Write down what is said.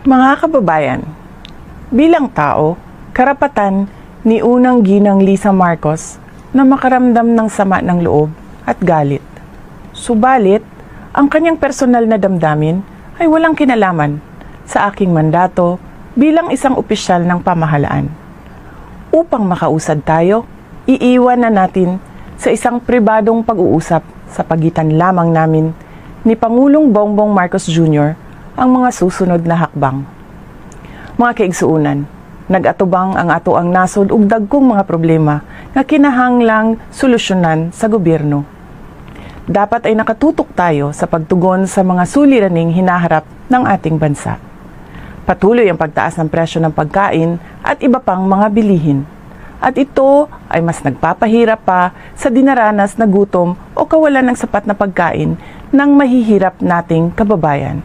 Mga kababayan, bilang tao, karapatan ni unang ginang Lisa Marcos na makaramdam ng sama ng loob at galit. Subalit, ang kanyang personal na damdamin ay walang kinalaman sa aking mandato bilang isang opisyal ng pamahalaan. Upang makausad tayo, iiwan na natin sa isang pribadong pag-uusap sa pagitan lamang namin ni Pangulong Bongbong Marcos Jr. ang mga susunod na hakbang. Mga kaigsuunan, nag-atubang ang ato ang nasod ug dagkong mga problema nga kinahanglang solusyonan sa gobyerno. Dapat ay nakatutok tayo sa pagtugon sa mga suliraning hinaharap ng ating bansa. Patuloy ang pagtaas ng presyo ng pagkain at iba pang mga bilihin. At ito ay mas nagpapahirap pa sa dinaranas na gutom o kawalan ng sapat na pagkain ng mahihirap nating kababayan.